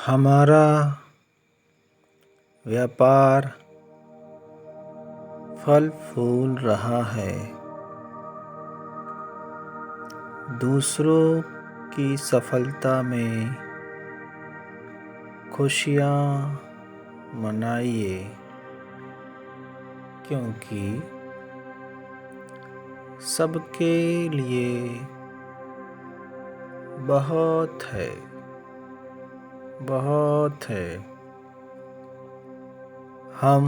हमारा व्यापार फल फूल रहा है। दूसरों की सफलता में खुशियाँ मनाइए, क्योंकि सबके लिए बहुत है, बहुत है। हम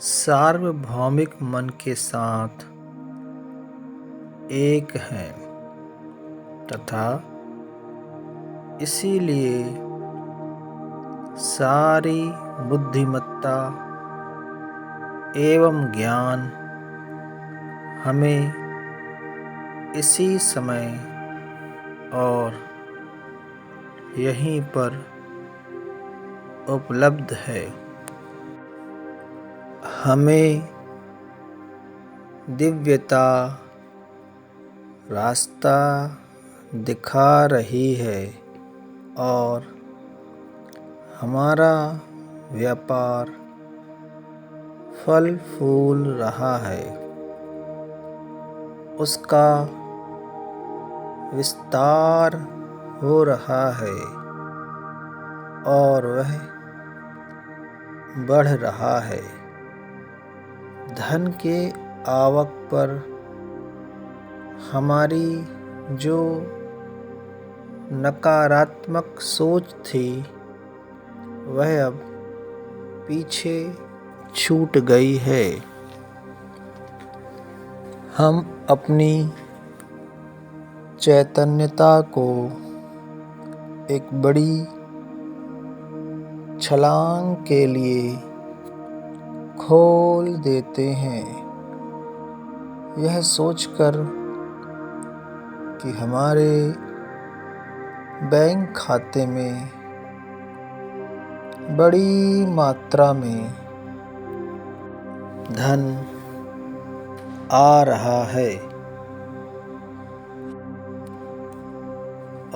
सार्वभौमिक मन के साथ एक हैं तथा इसीलिए सारी बुद्धिमत्ता एवं ज्ञान हमें इसी समय और यहीं पर उपलब्ध है। हमें दिव्यता रास्ता दिखा रही है और हमारा व्यापार फल फूल रहा है। उसका विस्तार हो रहा है और वह बढ़ रहा है। धन के आवक पर हमारी जो नकारात्मक सोच थी वह अब पीछे छूट गई है। हम अपनी चैतन्यता को एक बड़ी छलांग के लिए खोल देते हैं, यह सोचकर कि हमारे बैंक खाते में बड़ी मात्रा में धन आ रहा है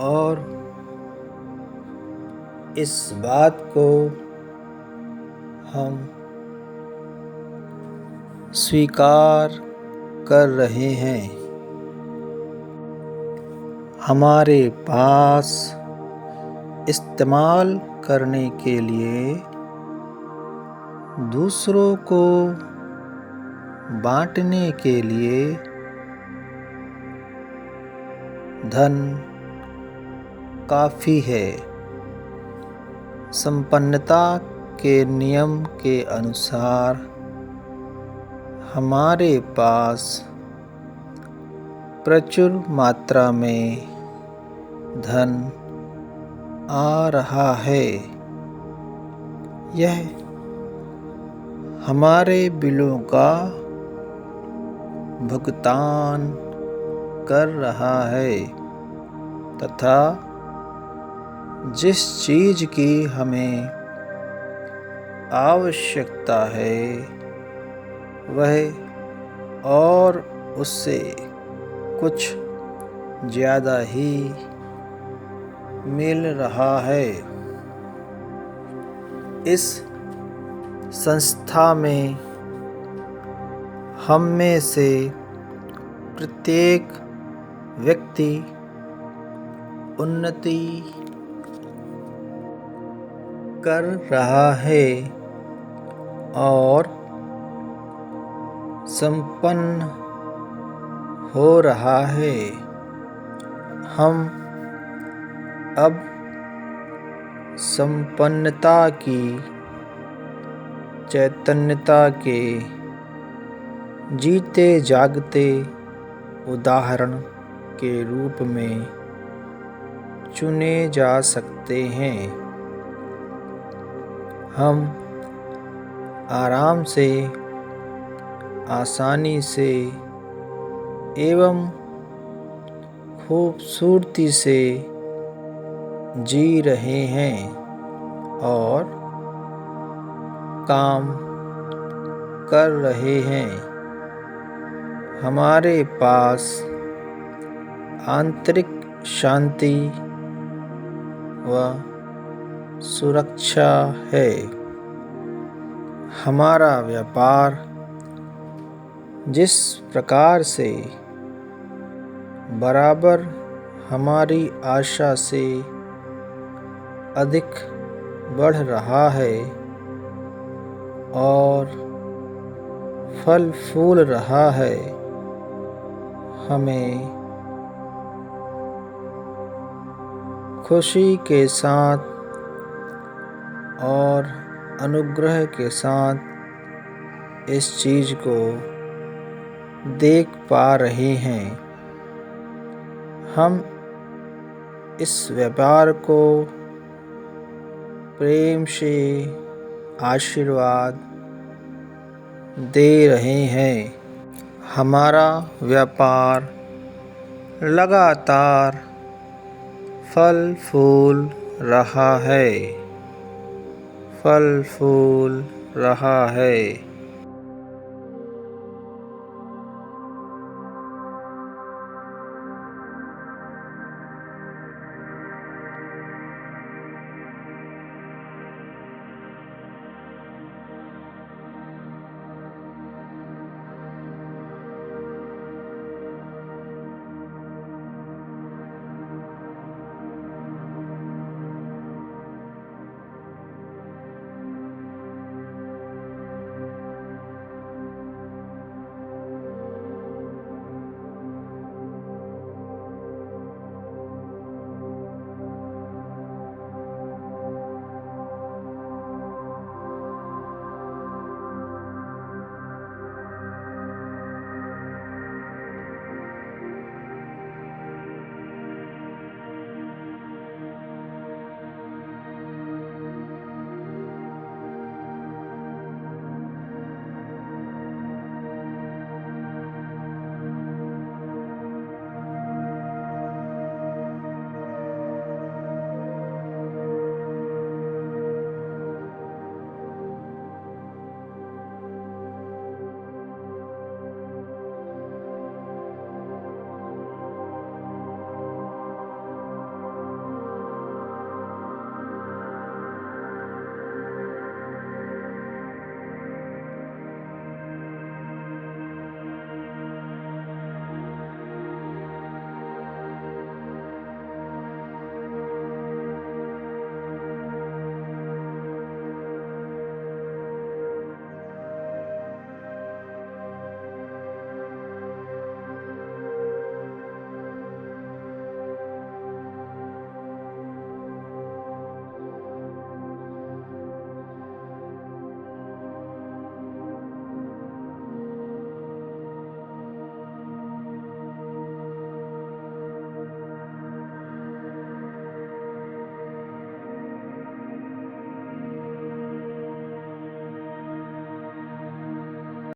और इस बात को हम स्वीकार कर रहे हैं। हमारे पास इस्तेमाल करने के लिए, दूसरों को बांटने के लिए धन काफ़ी है। संपन्नता के नियम के अनुसार हमारे पास प्रचुर मात्रा में धन आ रहा है। यह हमारे बिलों का भुगतान कर रहा है तथा जिस चीज़ की हमें आवश्यकता है वह और उससे कुछ ज़्यादा ही मिल रहा है। इस संस्था में हम में से प्रत्येक व्यक्ति उन्नति कर रहा है और संपन्न हो रहा है। हम अब संपन्नता की चैतन्यता के जीते जागते उदाहरण के रूप में चुने जा सकते हैं। हम आराम से, आसानी से एवं खूबसूरती से जी रहे हैं और काम कर रहे हैं। हमारे पास आंतरिक शांति व सुरक्षा है। हमारा व्यापार जिस प्रकार से बराबर हमारी आशा से अधिक बढ़ रहा है और फल फूल रहा है, हमें खुशी के साथ और अनुग्रह के साथ इस चीज़ को देख पा रहे हैं। हम इस व्यापार को प्रेम से आशीर्वाद दे रहे हैं। हमारा व्यापार लगातार फल फूल रहा है, फल फूल रहा है।